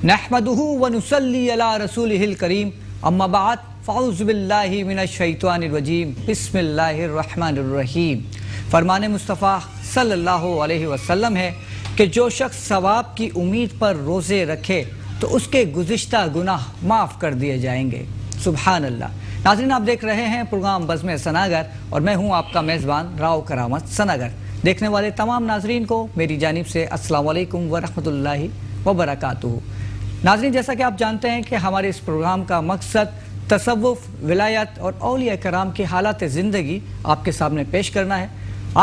نحمدہ ونصلی علی رسولہ الکریم اما بعد فاعوذ باللہ من الشیطان الرجیم بسم اللہ الرحمن الرحیم۔ فرمان مصطفیٰ صلی اللہ علیہ وسلم ہے کہ جو شخص ثواب کی امید پر روزے رکھے تو اس کے گزشتہ گناہ معاف کر دیے جائیں گے۔ سبحان اللہ۔ ناظرین، آپ دیکھ رہے ہیں پروگرام بزم ثناگر اور میں ہوں آپ کا میزبان راؤ کرامت ثناگر۔ دیکھنے والے تمام ناظرین کو میری جانب سے السلام علیکم ورحمۃ اللہ وبرکاتہ۔ ناظرین، جیسا کہ آپ جانتے ہیں کہ ہمارے اس پروگرام کا مقصد تصوف، ولایت اور اولیاء کرام کی حالات زندگی آپ کے سامنے پیش کرنا ہے۔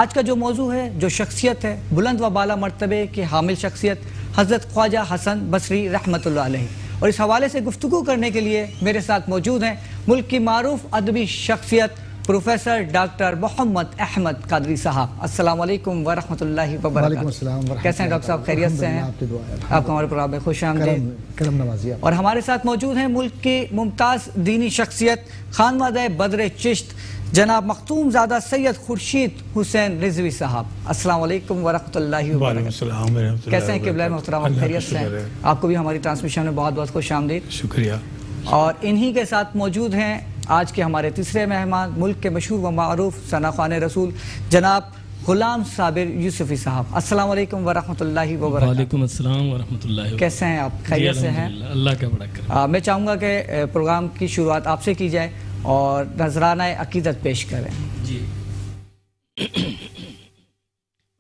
آج کا جو موضوع ہے، جو شخصیت ہے، بلند و بالا مرتبے کی حامل شخصیت حضرت خواجہ حسن بصری رحمۃ اللہ علیہ، اور اس حوالے سے گفتگو کرنے کے لیے میرے ساتھ موجود ہیں ملک کی معروف ادبی شخصیت پروفیسر ڈاکٹر محمد احمد قادری صاحب۔ السلام علیکم ورحمۃ اللہ وبرکاتہ۔ وعلیکم السلام ورحمۃ اللہ۔ کیسے ہیں ڈاکٹر صاحب؟ خیریت سے ہیں؟ آپ کو ہمارے پروگرام میں خوش آمدید۔ کرم نوازی۔ اور ہمارے ساتھ موجود ہیں ملک کی ممتاز دینی شخصیت خانوادہ بدر چشت جناب مختوم زادہ سید خورشید حسین رضوی صاحب۔ السلام علیکم ورحمۃ اللہ وبرکاتہ۔ کیسے ہیں قبلہ محترم؟ خیریت سے ہیں؟ آپ کو بھی ہماری ٹرانسمیشن میں بہت بہت خوش آمدید۔ شکریہ۔ اور انہی کے ساتھ موجود ہیں آج کے ہمارے تیسرے مہمان، ملک کے مشہور و معروف ثنا خوان رسول جناب غلام صابر یوسفی صاحب۔ السلام علیکم ورحمۃ اللہ وبرکاتہ۔ وعلیکم السلام ورحمۃ اللہ۔ کیسے ہیں آپ؟ خیریت سے ہیں؟ اللہ کا بڑا کرم۔ میں چاہوں گا کہ پروگرام کی شروعات آپ سے کی جائے اور نذرانہ عقیدت پیش کریں۔ جی،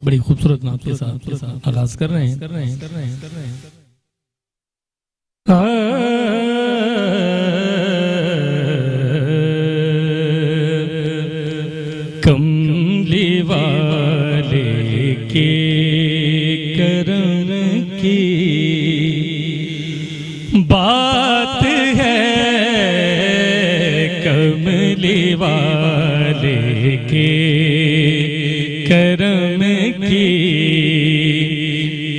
بڑی خوبصورت نعت کے ساتھ آغاز کر رہے ہیں۔ کملی والے کے کرم کی بات ہے، کملی والے کے کرم کی،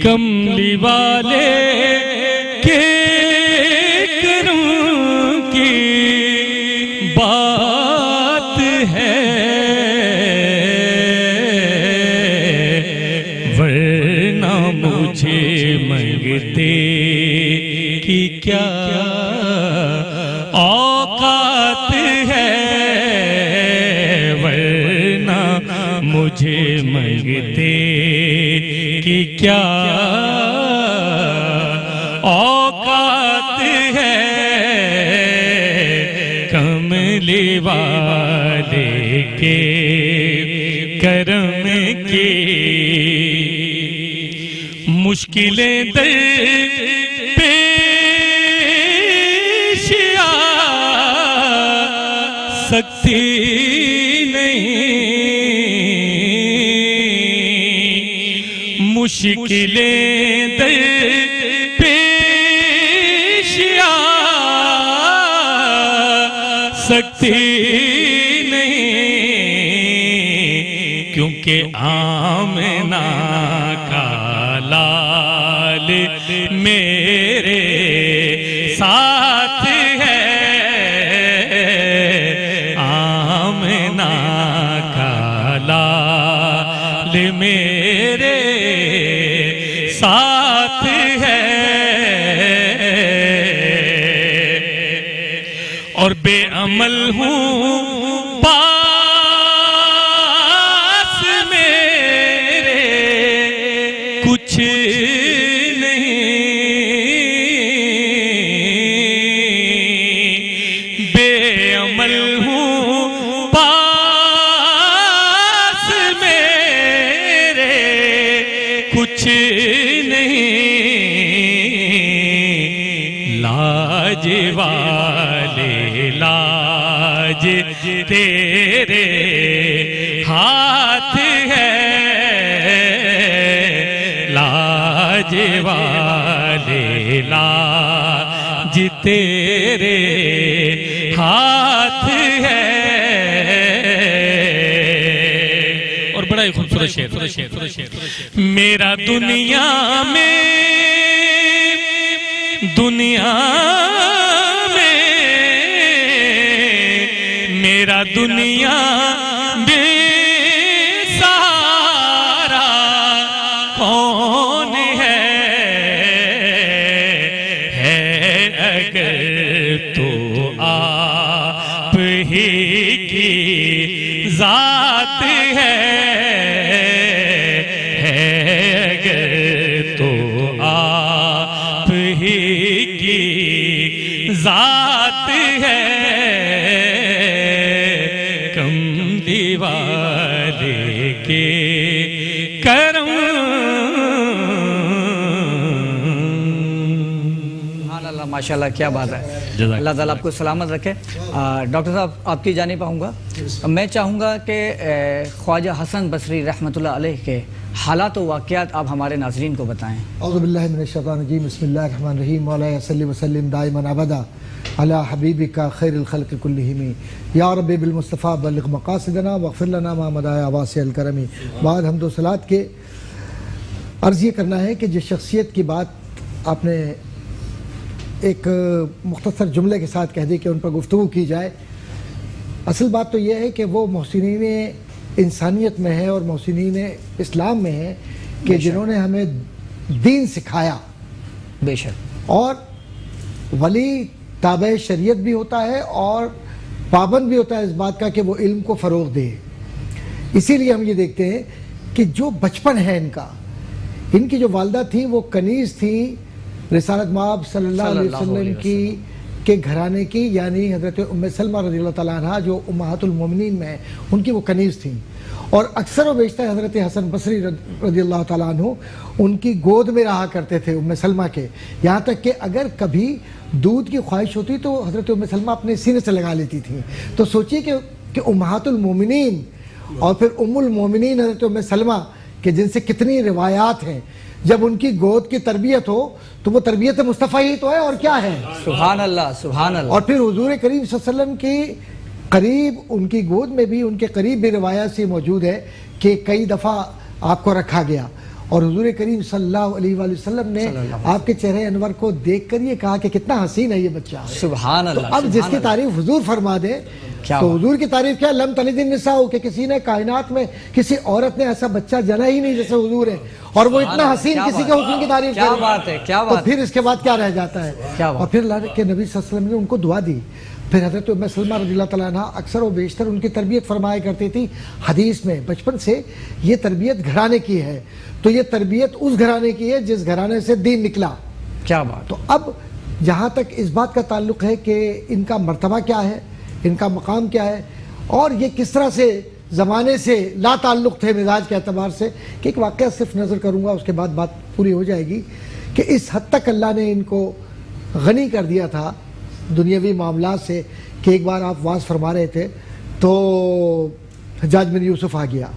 کملی والے کے کرم کی بات ہے، ورنہ مجھے منگتے کی کیا اوقات ہے، ورنہ مجھے منگتے کی کیا اوقات ہے، کملی والے کے کرم کی، مشکلیں در پیش آ سکتی نہیں، مشکلیں در پیش آ سکتی نہیں، کیونکہ آمنہ کا لال میرے ساتھ ہے، آمنہ کا لال میرے ساتھ ہے، اور بے عمل ہوں پاس میرے کچھ نہیں، بے عمل ہوں پاس میرے کچھ نہیں، لاج والے لاج تیرے ہاتھ ہے، لاج والے لاج تیرے ہاتھ ہے، اور بڑا ہی خوبصورت شعر۔ میرا دنیا میں میرا دنیا میں سارا کون ہے ہی کی ذات ہے اگر تو آپ ہی کی ذات ہے کملی والے کے کرم. ماشاء اللہ کیا بات ہے. اللہ تعالیٰ آپ کو سلامت رکھے. ڈاکٹر صاحب آپ کی جانب آؤں گا. میں چاہوں گا کہ خواجہ حسن بصری رحمۃ اللہ علیہ کے حالات و واقعات آپ ہمارے ناظرین کو بتائیں. اعوذ باللہ من الشیطان الرجیم. بسم اللہ الرحمن الرحیم. مولانا صلی وسلم دائما ابدا علی حبیبک خیر الخلق کلہم یا رب بالمصطفیٰ بلغ مقاصدنا واغفر لنا ما مدایا واسع الکرم. بعد حمد و صلات کے عرض یہ کرنا ہے کہ جس شخصیت کی بات آپ نے ایک مختصر جملے کے ساتھ کہہ دی کہ ان پر گفتگو کی جائے، اصل بات تو یہ ہے کہ وہ محسنین انسانیت میں ہے اور محسنین اسلام میں ہے کہ جنہوں نے ہمیں دین سکھایا. بے شک. اور ولی تابع شریعت بھی ہوتا ہے اور پابند بھی ہوتا ہے اس بات کا کہ وہ علم کو فروغ دے. اسی لیے ہم یہ دیکھتے ہیں کہ جو بچپن ہے ان کی جو والدہ تھیں وہ کنیز تھیں رسالت مآب صلی اللہ علیہ وسلم کے گھرانے کی، یعنی حضرت ام سلمہ رضی اللہ تعالیٰ عنہ جو امہات المومنین میں ہیں ان کی وہ کنیز تھیں. اور اکثر و بیشتر حضرت حسن بصری رضی اللہ تعالیٰ عنہ ان کی گود میں رہا کرتے تھے ام سلمہ کے. یہاں تک کہ اگر کبھی دودھ کی خواہش ہوتی تو حضرت ام سلمہ اپنے سینے سے لگا لیتی تھیں. تو سوچیے کہ امہات المومنین اور پھر ام المومنین حضرت ام سلمہ کہ جن سے کتنی روایات ہیں، جب ان کی گود کی تربیت ہو تو وہ تربیت مصطفیٰ ہی تو ہے اور کیا ہے. سبحان اللہ سبحان اللہ. اور پھر حضور کریم صلی اللہ علیہ وسلم کی قریب ان کی گود میں بھی ان کے قریب بھی روایات سے موجود ہے کہ کئی دفعہ آپ کو رکھا گیا اور حضور کریم صلی اللہ علیہ وآلہ وسلم نے آپ کے چہرے انور کو دیکھ کر یہ کہا کہ کتنا حسین ہے یہ بچہ. سبحان اللہ. تو اب جس کی تعریف حضور فرما دے تو حضور کی تعریف کیا؟ لم تلد النساء، کہ کسی نے کائنات میں کسی عورت نے ایسا بچہ جنا ہی نہیں جیسے حضور ہے، اور وہ اتنا حسین کسی کے حسن کی تعریف کیا بات ہے. کیا بات. تو پھر اس کے بعد کیا رہ جاتا ہے. اور پھر اللہ کے نبی صلی اللہ علیہ وسلم نے ان کو دعا دی. پھر حضرت ام سلمہ رضی اللہ تعالیٰ عنہ اکثر و بیشتر ان کی تربیت فرمایا کرتی تھی حدیث میں بچپن سے. یہ تربیت گھرانے کی ہے تو یہ تربیت اس گھرانے کی ہے جس گھرانے سے دین نکلا. کیا بات. تو اب جہاں تک اس بات کا تعلق ہے کہ ان کا مرتبہ کیا ہے، ان کا مقام کیا ہے، اور یہ کس طرح سے زمانے سے لا تعلق تھے مزاج کے اعتبار سے، کہ ایک واقعہ صرف نظر کروں گا اس کے بعد بات پوری ہو جائے گی. کہ اس حد تک اللہ نے ان کو غنی کر دیا تھا دنیاوی معاملات سے کہ ایک بار آپ واز فرما رہے تھے تو حجاج بن یوسف آ گیا.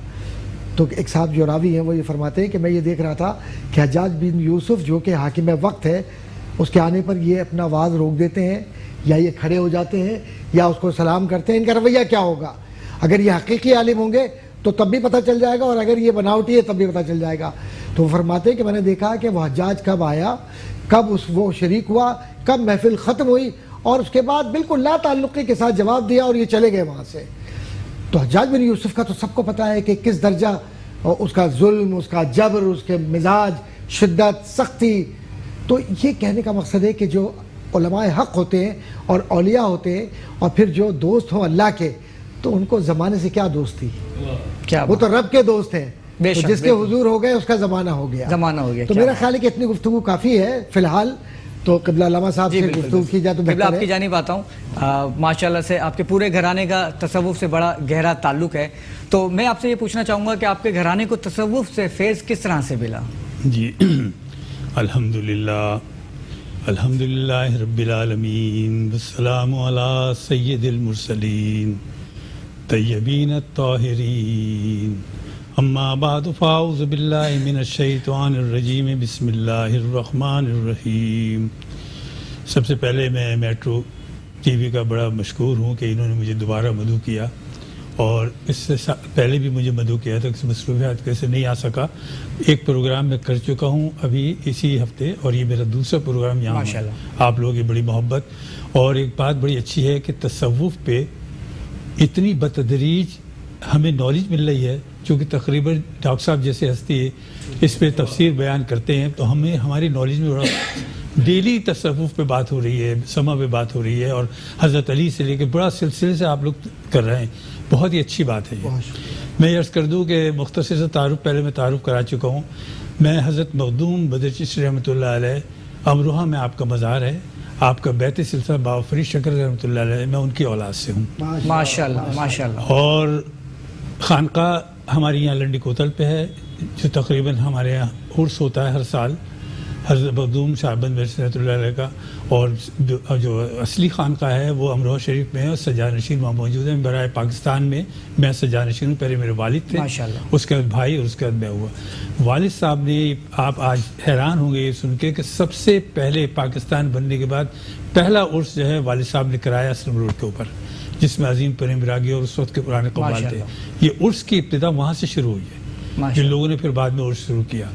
تو ایک صاحب جو راوی ہیں وہ یہ فرماتے ہیں کہ میں یہ دیکھ رہا تھا کہ حجاج بن یوسف جو کہ حاکم وقت ہے اس کے آنے پر یہ اپنا واز روک دیتے ہیں یا یہ کھڑے ہو جاتے ہیں یا اس کو سلام کرتے ہیں. ان کا رویہ کیا ہوگا؟ اگر یہ حقیقی عالم ہوں گے تو تب بھی پتہ چل جائے گا اور اگر یہ بناوٹی ہے تب بھی پتہ چل جائے گا. تو وہ فرماتے ہیں کہ میں نے دیکھا کہ وہ حجاج کب آیا، کب وہ شریک ہوا، کب محفل ختم ہوئی اور اس کے بعد بالکل لا تعلقی کے ساتھ جواب دیا اور یہ چلے گئے وہاں سے. تو حجاج بن یوسف کا تو سب کو پتہ ہے کہ کس درجہ اس کا ظلم، اس کا جبر، اس کے مزاج، شدت، سختی. تو یہ کہنے کا مقصد ہے کہ جو علماء حق ہوتے ہیں اور اولیاء ہوتے ہیں اور پھر جو دوست ہوں اللہ کے، تو ان کو زمانے سے کیا دوستی، کیا وہ تو رب کے دوست ہیں. جس کے حضور ہو گئے اس کا زمانہ ہو گیا. تو میرا خیال ہے کہ اتنی گفتگو کافی ہے فی الحال. تو قبلہ علامہ صاحب سے گفتگو کی جائے تو بہتر ہے. آپ کی جانب آتا ہوں. ماشاءاللہ سے آپ کے پورے گھرانے کا تصوف سے بڑا گہرا تعلق ہے. تو میں آپ سے یہ پوچھنا چاہوں گا کہ آپ کے گھرانے کو تصوف سے فیض کس طرح سے ملا؟ جی الحمدللہ رب العالمین والسلام علی سید المرسلین طیبین الطاہرین اما بعد فاعوذ باللہ من الشیطان الرجیم بسم اللہ الرحمن الرحیم. سب سے پہلے میں میٹرو ٹی وی کا بڑا مشکور ہوں کہ انہوں نے مجھے دوبارہ مدعو کیا، اور اس سے پہلے بھی مجھے مدعو کیا تھا، مصروفیات کیسے نہیں آ سکا. ایک پروگرام میں کر چکا ہوں ابھی اسی ہفتے، اور یہ میرا دوسرا پروگرام یہاں ہے. آپ لوگوں کی بڑی محبت. اور ایک بات بڑی اچھی ہے کہ تصوف پہ اتنی بتدریج ہمیں نالج مل رہی ہے، چونکہ تقریباً ڈاکٹر صاحب جیسے ہستی اس پہ تفسیر بیان کرتے ہیں تو ہمیں ہماری نالج میں ڈیلی تصوف پہ بات ہو رہی ہے، سما پہ بات ہو رہی ہے، اور حضرت علی سے لے کے بڑا سلسلے سے آپ لوگ کر رہے ہیں. بہت ہی اچھی بات ہے یہ. میں عرض کر دوں کہ مختصر سے تعارف پہلے میں تعارف کرا چکا ہوں. میں حضرت مخدوم بدر چشتی رحمۃ اللہ علیہ، امروہہ میں آپ کا مزار ہے، آپ کا بیت سلسلہ بابا فرید شکر رحمۃ اللہ علیہ، میں ان کی اولاد سے ہوں. ماشاءاللہ ماشاءاللہ. اور خانقاہ ہماری یہاں لنڈی کوتل پہ ہے، جو تقریباً ہمارے یہاں عرس ہوتا ہے ہر سال حضرت مخدوم شاہبند مرزا رحمۃ اللہ علیہ کا. اور جو اصلی خانقاہ ہے وہ امروہہ شریف میں ہے، اور سجاد نشین وہاں موجود ہے. برائے پاکستان میں سجاد نشین ہوں. پہلے میرے والد تھے، ماشاءاللہ. اس کے بعد بھائی، اور اس کے بعد میں ہوا. والد صاحب نے، آپ آج حیران ہوں گے یہ سن کے کہ سب سے پہلے پاکستان بننے کے بعد پہلا عرس جو ہے والد صاحب نے کرایا اسلم روڈ کے اوپر، جس میں عظیم پریم راگی اور اس وقت کے پرانے قوال تھے. یہ عرس کی ابتدا وہاں سے شروع ہوئی ہے، جن لوگوں نے پھر بعد میں عرس شروع کیا.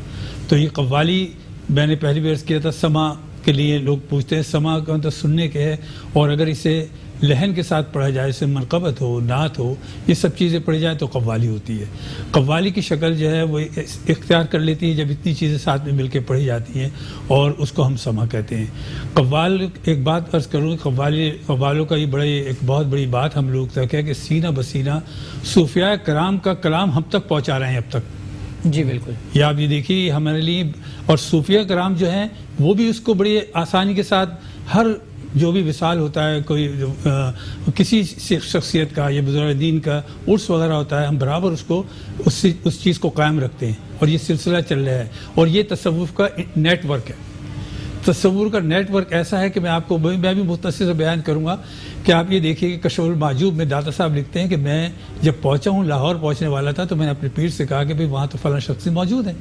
تو یہ قوالی میں نے پہلی بھی عرض کیا تھا، سما کے لیے لوگ پوچھتے ہیں سما کا مطلب سننے کے ہے، اور اگر اسے لہن کے ساتھ پڑھا جائے، اسے منقبت ہو، نعت ہو، یہ سب چیزیں پڑھی جائیں تو قوالی ہوتی ہے. قوالی کی شکل جو ہے وہ اختیار کر لیتی ہے جب اتنی چیزیں ساتھ میں مل کے پڑھی جاتی ہیں، اور اس کو ہم سما کہتے ہیں. قوال، ایک بات عرض کروں، قوالوں کا یہ ایک بہت بڑی بات ہم لوگ تک ہے کہ سینہ بسینہ صوفیاء کرام کا کلام ہم تک پہنچا رہے ہیں اب تک. جی بالکل. یہ آپ یہ دیکھیے ہمارے لیے، اور صوفیہ کرام جو ہیں وہ بھی اس کو بڑی آسانی کے ساتھ، ہر جو بھی وصال ہوتا ہے، کوئی کسی شخصیت کا یا بزرگ دین کا عرس وغیرہ ہوتا ہے، ہم برابر اس کو اس چیز کو قائم رکھتے ہیں، اور یہ سلسلہ چل رہا ہے. اور یہ تصوف کا نیٹ ورک ہے. تصور کا نیٹ ورک ایسا ہے کہ میں آپ کو میں بھی مختصر سے بیان کروں گا کہ آپ یہ دیکھیے کہ کشف المحجوب میں داتا صاحب لکھتے ہیں کہ میں جب پہنچا ہوں، لاہور پہنچنے والا تھا، تو میں نے اپنے پیر سے کہا کہ بھئی وہاں تو فلاں شخص موجود ہیں.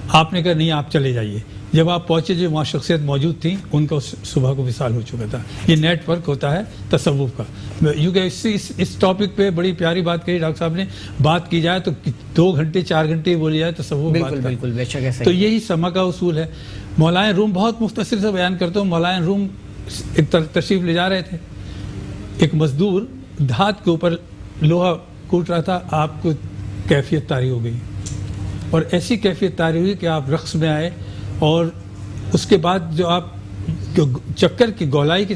آپ نے کہا نہیں، آپ چلے جائیے. جب آپ پہنچے، جو وہاں شخصیت موجود تھیں، ان کا صبح کو وصال ہو چکا تھا. یہ نیٹ ورک ہوتا ہے تصوف کا. اس ٹاپک پہ بڑی پیاری بات کہی ڈاکٹر صاحب نے. بات کی جائے تو 2 گھنٹے 4 گھنٹے بولی جائے تصوف. بالکل بالکل، بے شک ایسا. تو یہی سما کا اصول ہے. مولانا روم، بہت مختصر سے بیان کرتا ہوں. مولانا روم ایک تشریف لے جا رہے تھے، ایک مزدور دھات کے اوپر لوہا کوٹ رہا تھا. آپ کو کیفیت طاری ہو گئی، اور ایسی کیفیت طاری ہوئی کہ آپ رقص میں آئے، اور اس کے بعد جو آپ چکر کی گولائی کی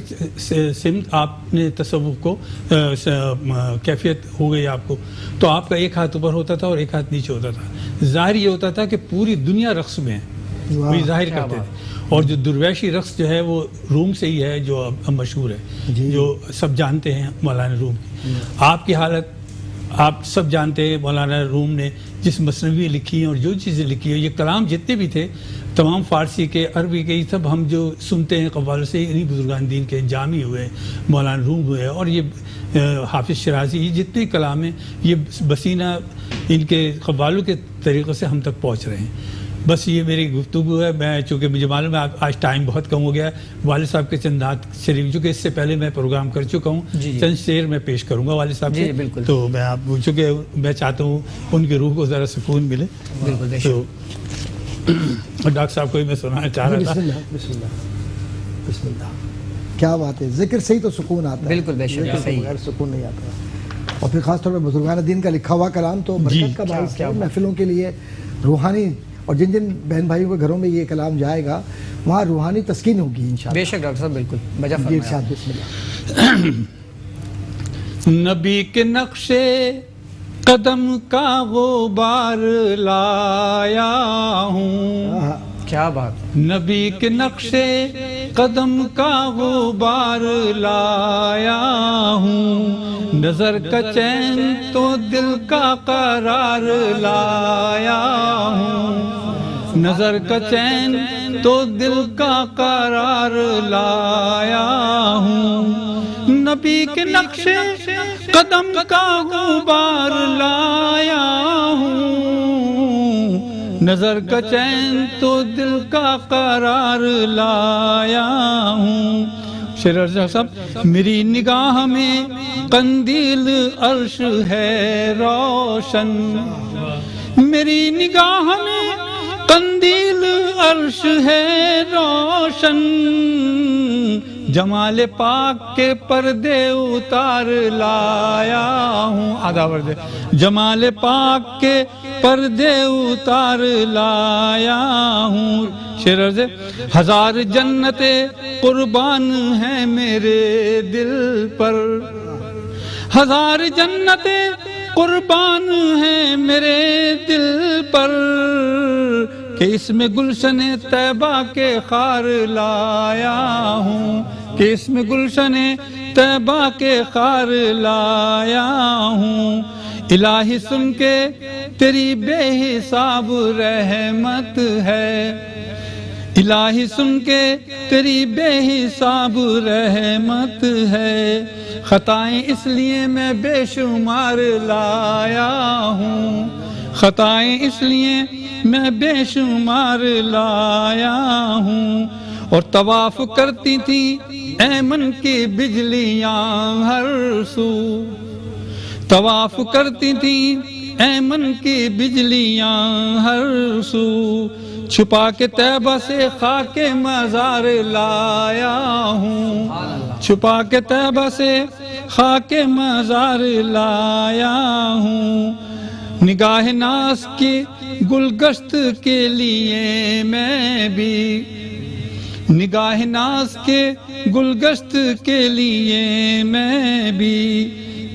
سمت آپ نے تصوف کو کیفیت ہو گئی آپ کو. تو آپ کا ایک ہاتھ اوپر ہوتا تھا اور ایک ہاتھ نیچے ہوتا تھا. ظاہر یہ ہوتا تھا کہ پوری دنیا رقص میں ہے، وہی ظاہر کرتے تھے. اور جو درویشی رقص جو ہے وہ روم سے ہی ہے، جو اب مشہور ہے، جو سب جانتے ہیں مولانا روم کی. آپ کی حالت آپ سب جانتے ہیں. مولانا روم نے جس مثنوی لکھی ہیں اور جو چیزیں لکھی ہیں، یہ کلام جتنے بھی تھے تمام فارسی کے، عربی کے، سب ہم جو سنتے ہیں قوالوں سے، انہی بزرگان دین کے جامی ہوئے، مولانا روم ہوئے، اور یہ حافظ شرازی، یہ جتنے کلام ہیں یہ بسینہ ان کے قوالوں کے طریقے سے ہم تک پہنچ رہے ہیں. بس یہ میری گفتگو ہے. میں چونکہ مجھے معلوم ہے آج ٹائم بہت کم ہو گیا ہے. والد صاحب کے چند نعت شریف، چونکہ اس سے پہلے میں پروگرام کر چکا ہوں، چند شعر میں پیش کروں گا والد صاحب کے. تو میں آپ چونکہ میں چاہتا ہوں ان کی روح کو ذرا سکون ملے. تو ڈاکٹر صاحب کو ہی میں سنانا چاہ رہا تھا. بسم اللہ. کیا بات ہے، ذکر سے ہی تو سکون آتا ہے. بالکل بے شک، صحیح. بغیر سکون نہیں آتا. اور پھر خاص طور پر بزرگان دین کا لکھا ہوا کلام تو برکت کا باعث ہے محفلوں کے لیے، روحانی. اور جن جن بہن بھائیوں کے گھروں میں یہ کلام جائے گا وہاں روحانی تسکین ہوگی انشاءاللہ. بے شک ڈاکٹر صاحب، بالکل بجا فرمایا. بسم اللہ. نبی کے نقشے قدم کا غبار لایا ہوں. کیا بات. نبی کے نقشے قدم کا غبار لایا ہوں. نظر کا چین تو دل کا قرار لایا ہوں. نظر کا چین تو دل کا قرار لایا ہوں. نبی کے نقشے قدم کا غبار لایا ہوں. نظر کا چین تو دل کا قرار لایا ہوں. شعر صاحب. میری نگاہ میں قندیل عرش ہے روشن. میری نگاہ میں قندیل عرش ہے روشن. جمال پاک کے پردے اتار لایا ہوں. آدھا پردے. جمال پاک کے پردے اتار لایا ہوں. شعر عرض ہے ہزار جنتیں قربان ہیں میرے دل پر، ہزار جنتیں قربان ہیں میرے دل پر، کہ اس میں گلشن طیبہ کے خار لایا ہوں، کہ اس میں گلشن طیبہ کے خار لایا ہوں. الہی سن کے تیری بے حساب رحمت ہے، الہی سن کے تیری بے حساب رحمت ہے، خطائیں اس لیے میں بے شمار لایا ہوں، خطائیں اس لیے میں بے شمار لایا ہوں. اور طواف کرتی تھی ایمن کی بجلیاں ہر سو، طواف کرتی تھی ایمن کی بجلیاں ہر سو، چھپا کے طیبہ سے خاک مزار لایا ہوں، چھپا کے طیبہ سے خاک مزار لایا ہوں. نگاہ ناز کی گلگشت کے لیے میں بھی، نگاہ ناز کے گلگشت کے لیے میں بھی،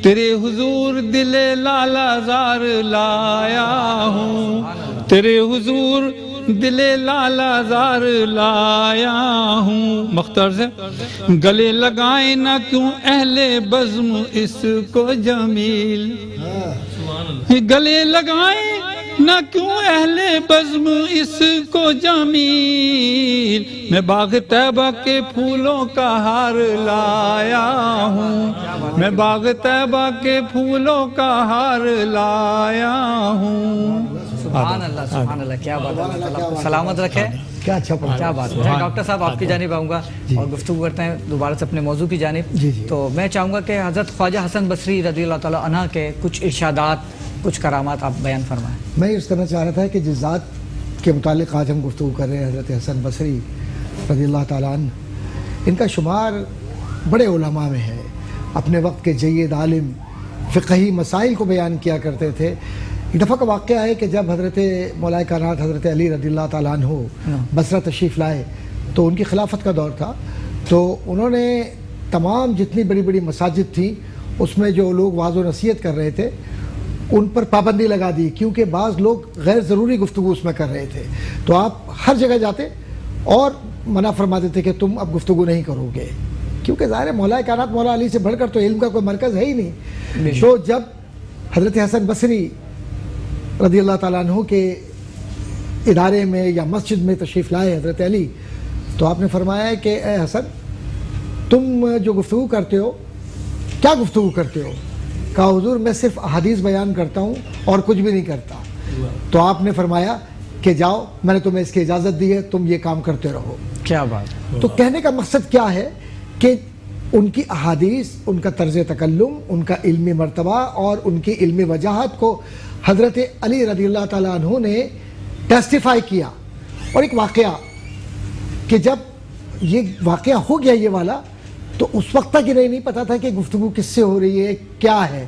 تیرے حضور دل لالا زار لایا ہوں، تیرے حضور دل لالا زار لایا ہوں. مختار سے گلے لگائیں نہ کیوں اہل بزم اس کو جمیل، گلے لگائیں نہ کیوں اہل بزم اس کو جمیل، میں باغ طیبہ کے پھولوں کا ہار لایا ہوں، میں باغ طیبہ کے پھولوں کا ہار لایا ہوں. سبحان اللہ سبحان اللہ، کیا بات ہے. اللہ تعالیٰ آپ کو سلامت رکھے. کیا اچھا پڑھا. کیا بات ہے. ڈاکٹر صاحب آپ کی جانب آؤں گا اور گفتگو کرتے ہیں دوبارہ سے اپنے موضوع کی جانب. تو میں چاہوں گا کہ حضرت خواجہ حسن بصری رضی اللہ تعالیٰ عنہ کے کچھ ارشادات، کچھ کرامات آپ بیان فرمائیں. میں یہ کرنا چاہ رہا تھا کہ جس ذات کے متعلق آج ہم گفتگو کر رہے ہیں، حضرت حسن بصری رضی اللہ تعالیٰ عنہ، ان کا شمار بڑے علماء میں ہے. اپنے وقت کے جید عالم، فقہی مسائل کو بیان کیا کرتے تھے. ایک دفعہ کا واقعہ ہے کہ جب حضرت مولا کائنات حضرت علی رضی اللہ تعالیٰ عنہ بصرہ تشریف لائے تو ان کی خلافت کا دور تھا، تو انہوں نے تمام جتنی بڑی بڑی مساجد تھیں اس میں جو لوگ واعظ و نصیحت کر رہے تھے ان پر پابندی لگا دی، کیونکہ بعض لوگ غیر ضروری گفتگو اس میں کر رہے تھے. تو آپ ہر جگہ جاتے اور منع فرما دیتے کہ تم اب گفتگو نہیں کرو گے، کیونکہ ظاہر ہے مولا کائنات مولا علی سے بڑھ کر تو علم کا کوئی مرکز ہے ہی نہیں. تو جب حضرت حسن بصری رضی اللہ تعالیٰ عنہ کے ادارے میں یا مسجد میں تشریف لائے حضرت علی، تو آپ نے فرمایا ہے کہ اے حسن، تم جو گفتگو کرتے ہو کیا گفتگو کرتے ہو؟ کہا حضور میں صرف احادیث بیان کرتا ہوں اور کچھ بھی نہیں کرتا. تو آپ نے فرمایا کہ جاؤ، میں نے تمہیں اس کی اجازت دی ہے، تم یہ کام کرتے رہو. کیا بات. تو کہنے کا مقصد کیا ہے کہ ان کی احادیث، ان کا طرز تکلم، ان کا علمی مرتبہ اور ان کی علمی وجاہت کو حضرت علی رضی اللہ تعالیٰ عنہ نے ٹیسٹیفائی کیا. اور ایک واقعہ کہ جب یہ واقعہ ہو گیا یہ والا، تو اس وقت تک انہیں نہیں پتا تھا کہ گفتگو کس سے ہو رہی ہے، کیا ہے.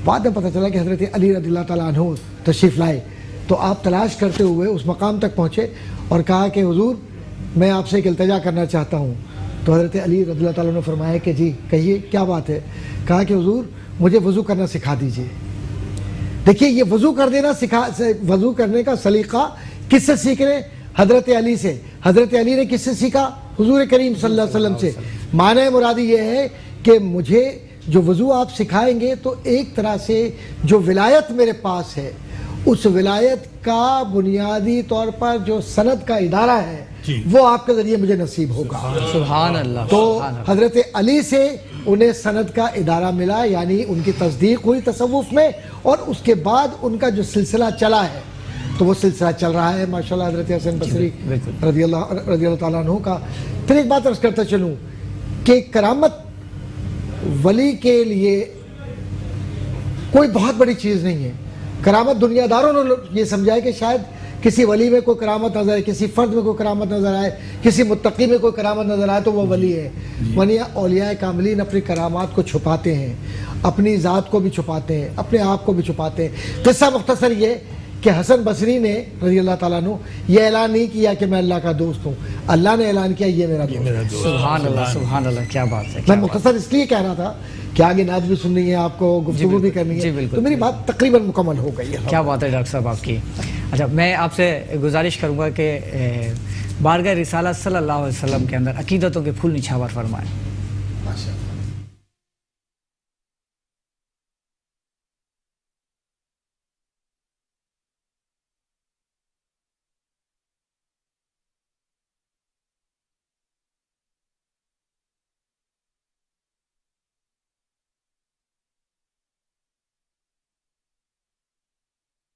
بعد میں پتہ چلا کہ حضرت علی رضی اللہ تعالیٰ عنہ تشریف لائے. تو آپ تلاش کرتے ہوئے اس مقام تک پہنچے اور کہا کہ حضور میں آپ سے ایک التجا کرنا چاہتا ہوں. تو حضرت علی رضی اللہ تعالیٰ نے فرمایا کہ جی کہیے کیا بات ہے. کہا کہ حضور مجھے وضو کرنا سکھا دیجئے. دیکھیے یہ وضو کرنے کا سلیقہ کس سے سیکھ رہے؟ حضرت علی سے. حضرت علی نے کس سے سیکھا؟ حضور کریم صلی اللہ علیہ وسلم سے. معنی مرادی یہ ہے کہ مجھے جو وضو آپ سکھائیں گے تو ایک طرح سے جو ولایت میرے پاس ہے اس ولایت کا بنیادی طور پر جو سند کا ادارہ ہے وہ آپ کے ذریعے مجھے نصیب ہوگا. سبحان اللہ. تو حضرت علی سے انہیں سند کا ادارہ ملا، یعنی ان کی تصدیق ہوئی تصوف میں، اور اس کے بعد ان کا جو سلسلہ چلا ہے تو وہ سلسلہ چل رہا ہے ماشاءاللہ حضرت حسن بصری رضی اللہ تعالیٰ عنہ کا. پھر ایک بات عرض کرتا چلوں کہ کرامت ولی کے لیے کوئی بہت بڑی چیز نہیں ہے. کرامت دنیا داروں نے یہ سمجھا ہے کہ شاید کسی ولی میں کوئی کرامت نظر آئے، کسی فرد میں کوئی کرامت نظر آئے، کسی متقی میں کوئی کرامت نظر آئے تو وہ ولی ہے. ورنہ اولیاء کاملین اپنی کرامات کو چھپاتے ہیں، اپنی ذات کو بھی چھپاتے ہیں، اپنے آپ کو بھی چھپاتے ہیں. قصہ مختصر یہ کہ حسن بصری نے رضی اللہ تعالیٰ عنہ یہ اعلان نہیں کیا کہ میں اللہ کا دوست ہوں، اللہ نے اعلان کیا یہ میرا دوست ہے۔ سبحان اللہ، کیا بات ہے۔ میں مختصر اس لیے کہہ رہا تھا کہ آگے نعت بھی سننی ہے آپ کو، گفتگو بھی کرنی ہے، تو میری بات تقریباً مکمل ہو گئی ہے۔ کیا بات ہے ڈاکٹر صاحب آپ کی۔ اچھا، میں آپ سے گزارش کروں گا کہ بارگاہ رسالت صلی اللہ علیہ وسلم کے اندر عقیدتوں کے پھول نچھاور فرمائیں۔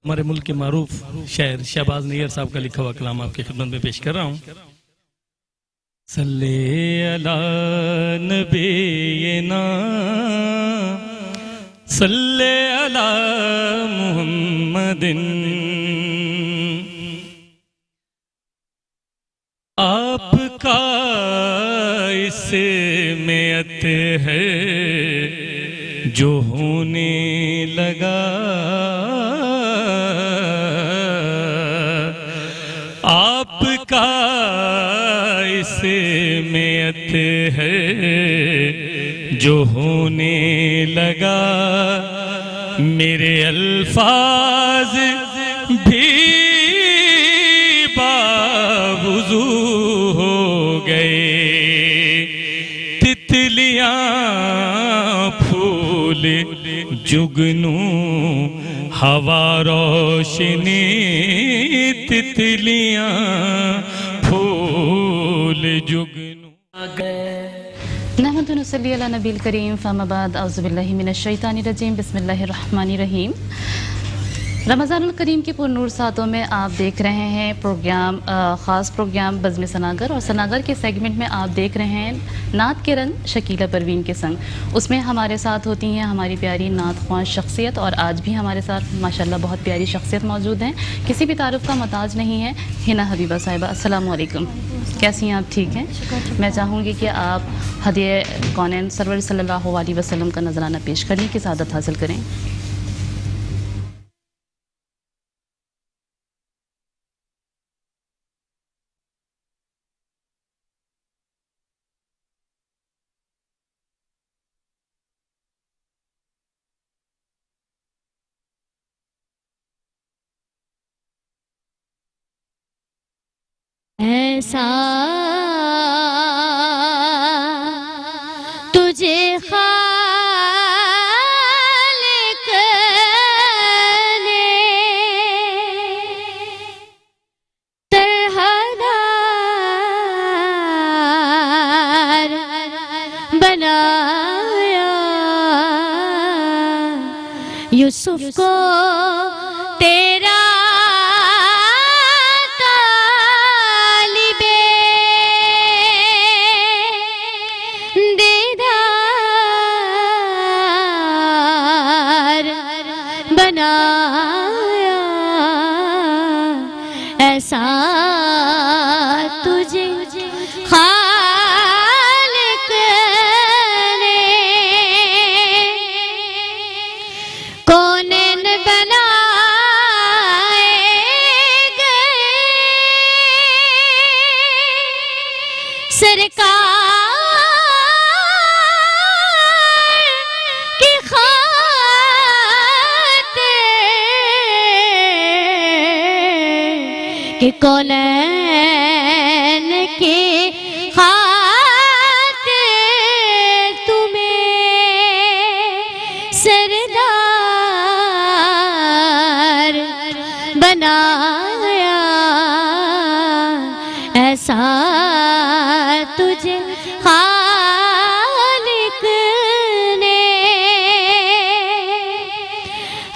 ہمارے ملک کے معروف شاعر شہباز نیئر صاحب کا لکھا ہوا کلام آپ کی خدمت میں پیش کر رہا ہوں۔ صلی علی نبینا صلی علی محمد، آپ کا اس میت ہے جو ہونے لگا، آپ کا اس میت ہے جو ہونے لگا، میرے الفاظ بھی باوضو ہو گئے، تتلیاں پھول جگنوں ہوا روشنی، تتلیاں پھول جگنوں۔ نحمد و نصلی علی نبی الکریم، فاما بعد، اعوذ باللہ من الشیطان الرجیم، بسم اللہ الرحمن الرحیم۔ رمضان الکریم کی پرنور ساتوں میں آپ دیکھ رہے ہیں پروگرام، خاص پروگرام بزم ثناگر، اور ثناگر کے سیگمنٹ میں آپ دیکھ رہے ہیں نعت کے رنگ شکیلہ پروین کے سنگ۔ اس میں ہمارے ساتھ ہوتی ہیں ہماری پیاری نعت خواں شخصیت، اور آج بھی ہمارے ساتھ ماشاءاللہ بہت پیاری شخصیت موجود ہیں، کسی بھی تعارف کا محتاج نہیں ہے، ہنا حبیبہ صاحبہ۔ السلام علیکم، کیسی ہیں آپ؟ ٹھیک ہیں؟ میں چاہوں گی کہ آپ ہدیہ کونین سرور صلی اللہ علیہ وسلم کا نذرانہ پیش کرنے کی سعادت حاصل کریں۔ ایسا تجھے خالق نے طرحدار بنایا، یوسف کو تیرا بنایا، ایسا تجھے خالق نے کونین بنائے گئے، سرکار کی کہ کونین کی خاطر تمہیں سردار بنایا، ایسا تجھے خالق نے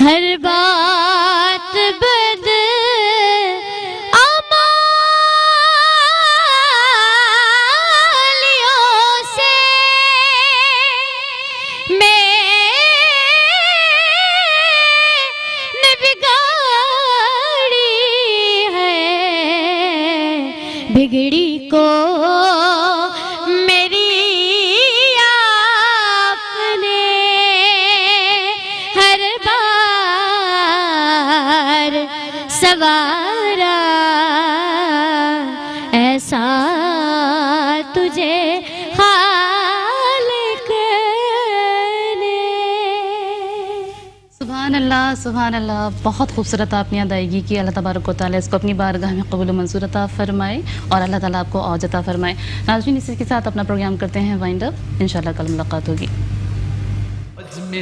ہر بات بد بگڑی کو میری آپ نے ہر بار سبحان اللہ، بہت خوبصورت آپ نے ادائیگی کی. اللہ تبارک و تعالیٰ اس کو اپنی بارگاہ میں قبول و منظور عطا فرمائے اور اللہ تعالیٰ آپ کو اوج عطا فرمائے. ناظرین، اسی کے ساتھ اپنا پروگرام کرتے ہیں وائنڈ اپ. انشاءاللہ کل ملاقات ہوگی.